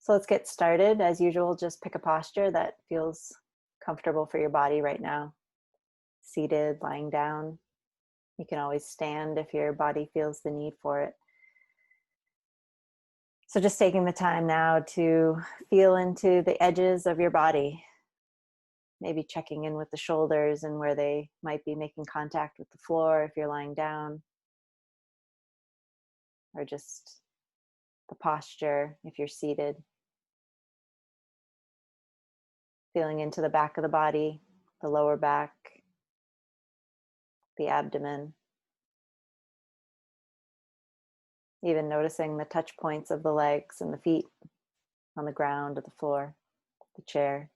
So let's get started. As usual, just pick a posture that feels comfortable for your body right now. Seated, lying down. You can always stand if your body feels the need for it. So just taking the time now to feel into the edges of your body. Maybe checking in with the shoulders and where they might be making contact with the floor if you're lying down. Or just the posture if you're seated. Feeling into the back of the body, the lower back, the abdomen. Even noticing the touch points of the legs and the feet on the ground or the floor, the chair.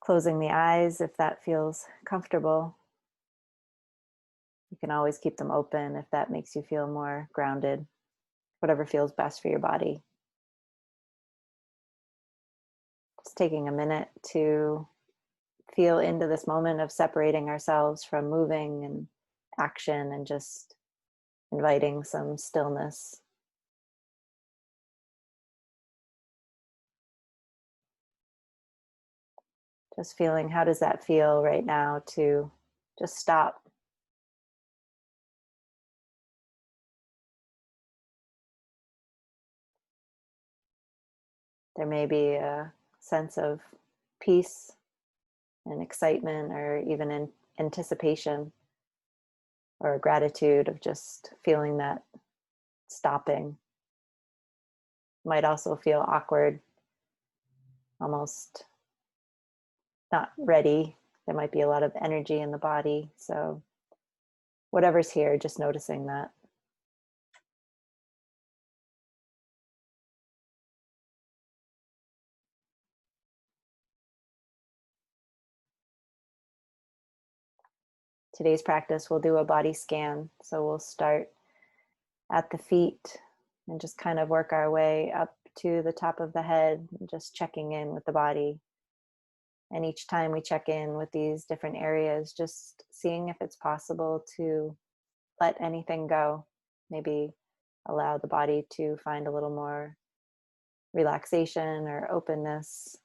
Closing the eyes if that feels comfortable. You can always keep them open if that makes you feel more grounded, whatever feels best for your body. Just taking a minute to feel into this moment of separating ourselves from moving and action and just inviting some stillness. Just feeling, how does that feel right now to just stop? There may be a sense of peace and excitement or even anticipation or gratitude of just feeling that stopping. Might also feel awkward, almost not ready. There might be a lot of energy in the body. So whatever's here, just noticing that. Today's practice, we'll do a body scan. So we'll start at the feet and just kind of work our way up to the top of the head, just checking in with the body. And each time we check in with these different areas, just seeing if it's possible to let anything go. Maybe allow the body to find a little more relaxation or openness.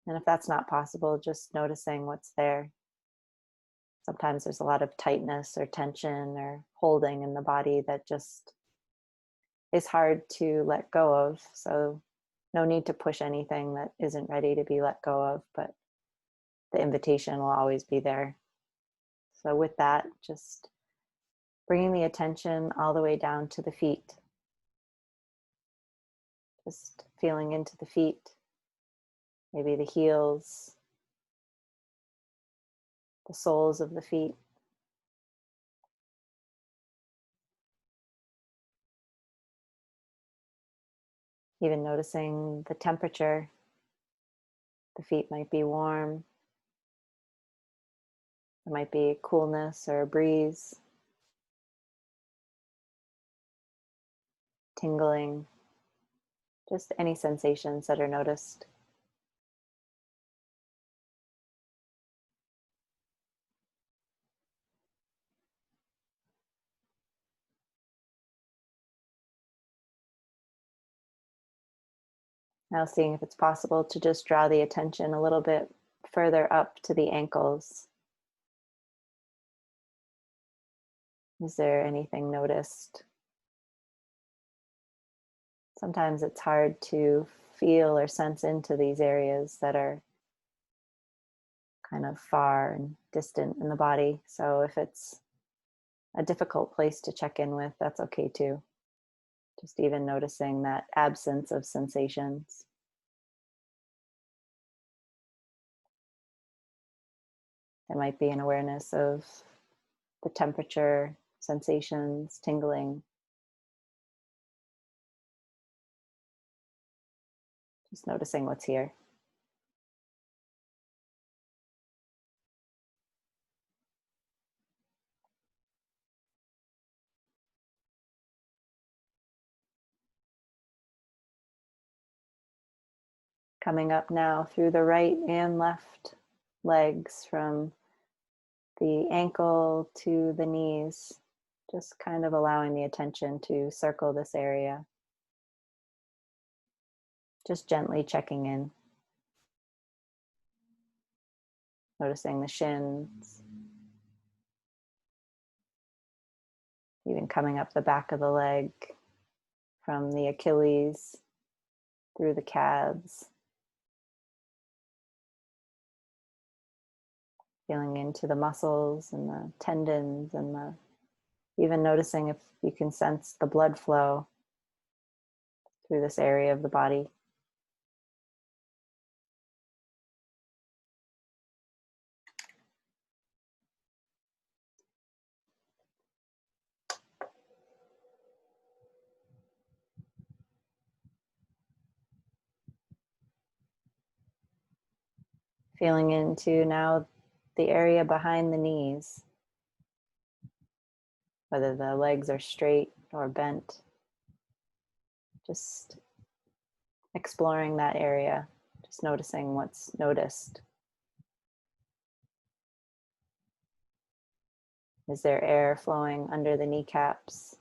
And if that's not possible, just noticing what's there. Sometimes there's a lot of tightness or tension or holding in the body that just is hard to let go of. So no need to push anything that isn't ready to be let go of, but the invitation will always be there. So with that, just bringing the attention all the way down to the feet. Just feeling into the feet, maybe the heels, the soles of the feet. Even noticing the temperature. The feet might be warm. There might be coolness or a breeze. Tingling. Just any sensations that are noticed. Now seeing if it's possible to just draw the attention a little bit further up to the ankles. Is there anything noticed? Sometimes it's hard to feel or sense into these areas that are kind of far and distant in the body. So if it's a difficult place to check in with, that's okay too. Just even noticing that absence of sensations. There might be an awareness of the temperature, sensations, tingling. Just noticing what's here. Coming up now through the right and left legs, from the ankle to the knees. Just kind of allowing the attention to circle this area. Just gently checking in. Noticing the shins. Even coming up the back of the leg from the Achilles through the calves. Feeling into the muscles and the tendons and even noticing if you can sense the blood flow through this area of the body. Feeling into now the area behind the knees, whether the legs are straight or bent. Just exploring that area, just noticing what's noticed. Is there air flowing under the kneecaps?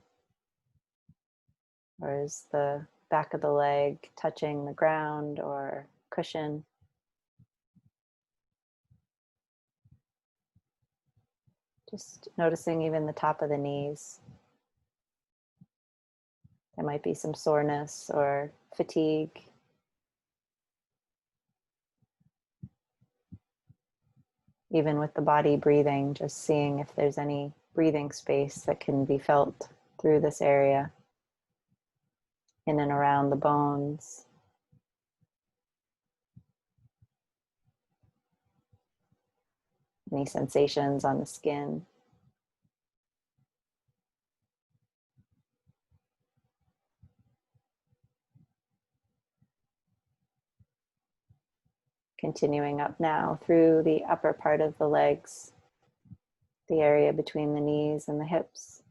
Or is the back of the leg touching the ground or cushion? Just noticing even the top of the knees. There might be some soreness or fatigue. Even with the body breathing, just seeing if there's any breathing space that can be felt through this area, in and around the bones. Any sensations on the skin. Continuing up now through the upper part of the legs, the area between the knees and the hips.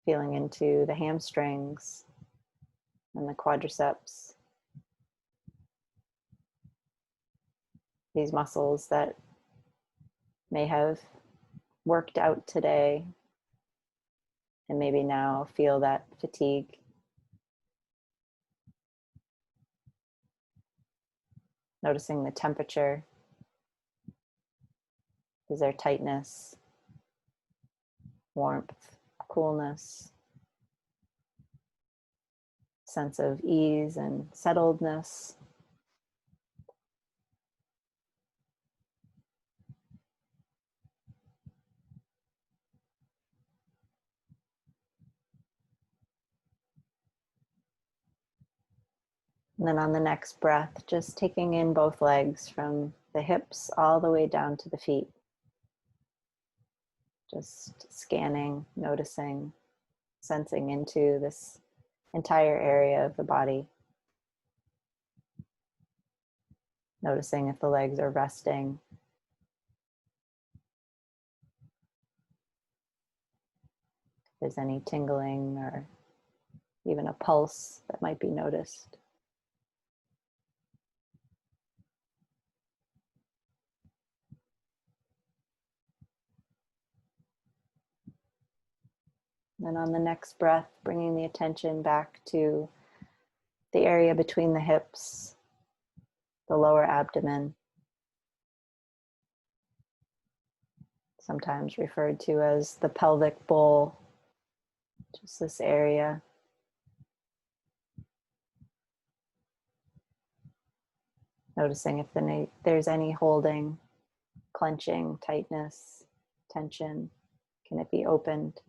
Feeling into the hamstrings and the quadriceps. These muscles that may have worked out today and maybe now feel that fatigue. Noticing the temperature. Is there tightness, warmth, coolness, sense of ease and settledness? And then on the next breath, just taking in both legs from the hips all the way down to the feet. Just scanning, noticing, sensing into this entire area of the body. Noticing if the legs are resting. If there's any tingling or even a pulse that might be noticed. Then on the next breath, bringing the attention back to the area between the hips, the lower abdomen, sometimes referred to as the pelvic bowl, just this area. Noticing if there's any holding, clenching, tightness, tension. Can it be opened?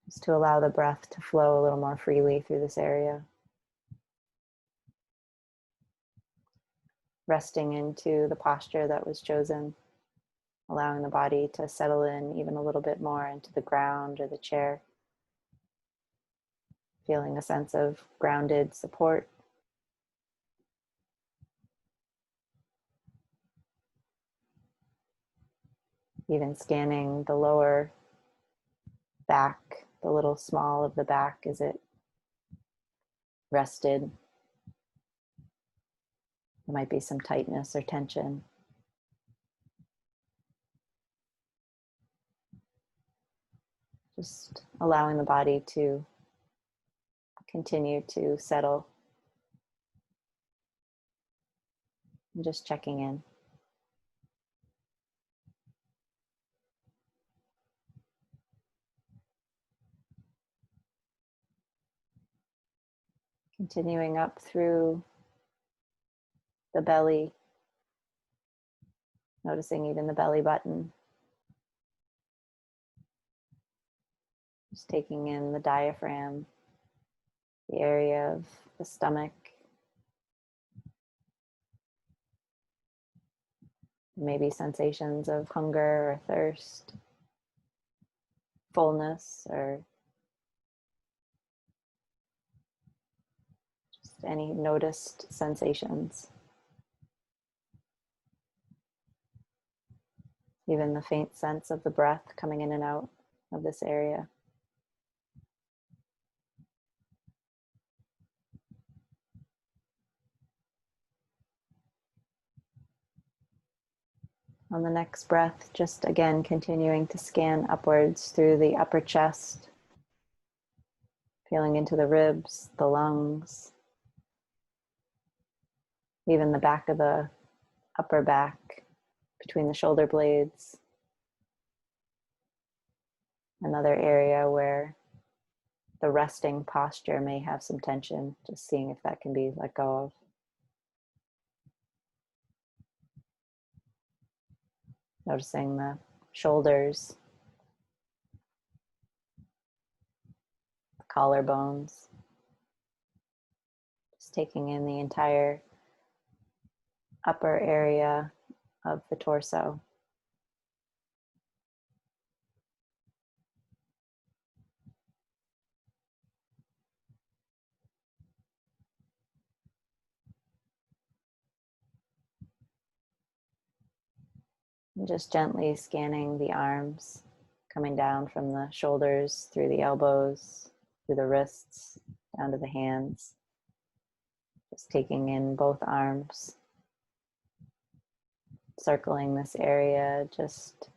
Just to allow the breath to flow a little more freely through this area. Resting into the posture that was chosen, allowing the body to settle in even a little bit more into the ground or the chair. Feeling a sense of grounded support. Even scanning the lower back, the little small of the back, is it rested? There might be some tightness or tension. Just allowing the body to continue to settle and just checking in. Continuing up through the belly, noticing even the belly button. Just taking in the diaphragm, the area of the stomach. Maybe sensations of hunger or thirst, fullness, or just any noticed sensations. Even the faint sense of the breath coming in and out of this area. On the next breath, just again continuing to scan upwards through the upper chest, feeling into the ribs, the lungs, even the back of the upper back, between the shoulder blades. Another area where the resting posture may have some tension, just seeing if that can be let go of. Noticing the shoulders, the collarbones, just taking in the entire upper area of the torso. And just gently scanning the arms, coming down from the shoulders, through the elbows, through the wrists, down to the hands. Just taking in both arms, circling this area, just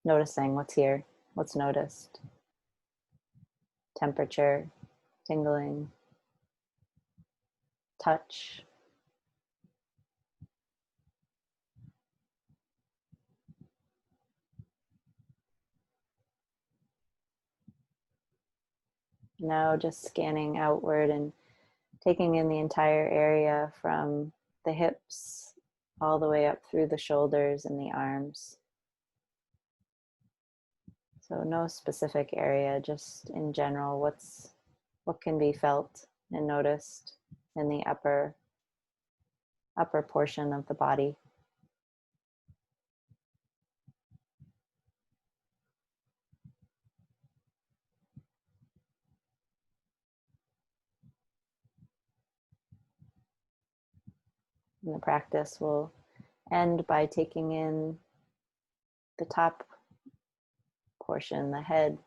noticing what's here, what's noticed. Temperature, tingling, touch. Now just scanning outward and taking in the entire area from the hips all the way up through the shoulders and the arms. So no specific area, just in general, what can be felt and noticed in the upper portion of the body. And the practice will end by taking in the top portion, the head,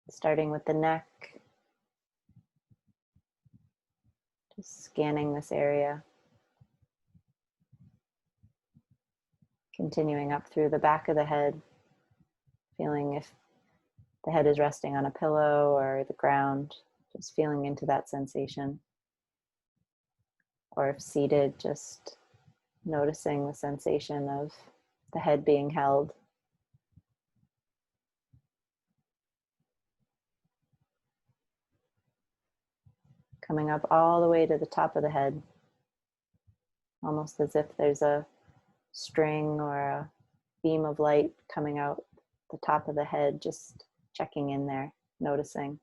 starting with the neck, just scanning this area, continuing up through the back of the head, feeling if the head is resting on a pillow or the ground, just feeling into that sensation. Or if seated, just noticing the sensation of the head being held. Coming up all the way to the top of the head, almost as if there's a string or a beam of light coming out the top of the head, just checking in there, noticing.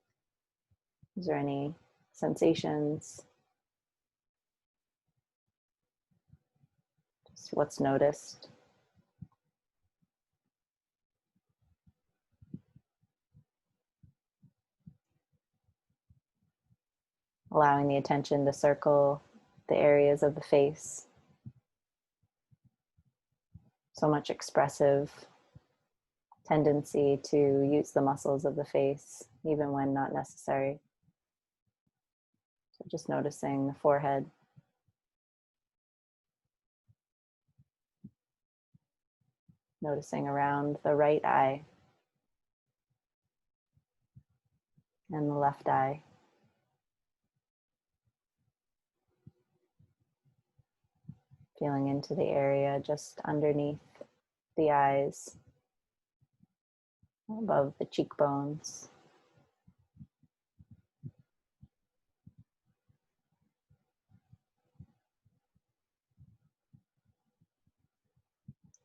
Is there any sensations? Just what's noticed. Allowing the attention to circle the areas of the face. So much expressive tendency to use the muscles of the face, even when not necessary. So just noticing the forehead. Noticing around the right eye, and the left eye. Feeling into the area just underneath the eyes, above the cheekbones.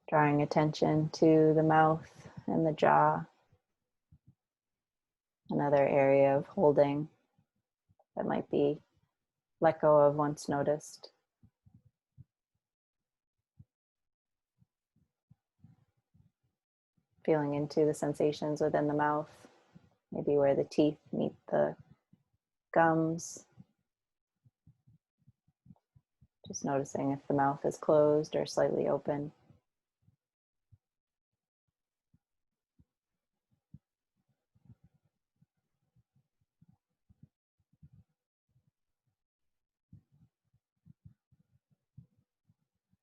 Drawing attention to the mouth and the jaw, another area of holding that might be let go of once noticed. Feeling into the sensations within the mouth, maybe where the teeth meet the gums. Just noticing if the mouth is closed or slightly open.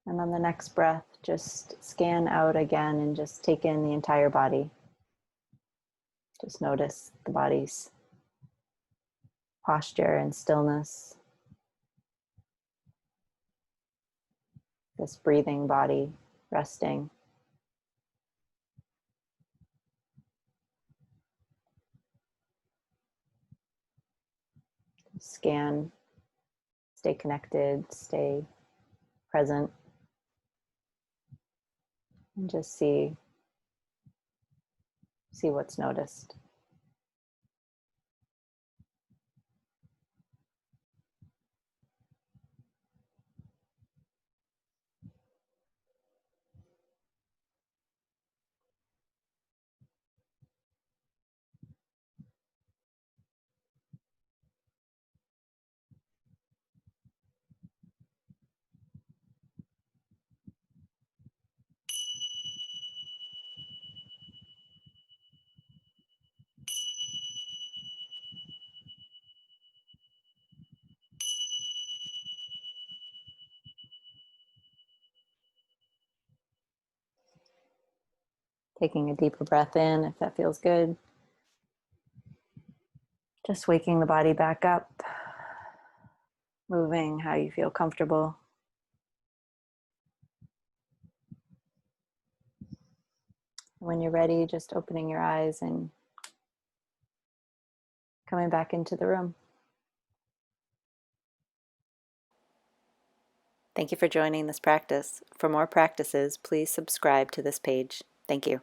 And on the next breath, just scan out again and just take in the entire body. Just notice the body's posture and stillness. This breathing body resting. Scan, stay connected, stay present, and just see what's noticed. Taking a deeper breath in if that feels good. Just waking the body back up, moving how you feel comfortable. When you're ready, just opening your eyes and coming back into the room. Thank you for joining this practice. For more practices, please subscribe to this page. Thank you.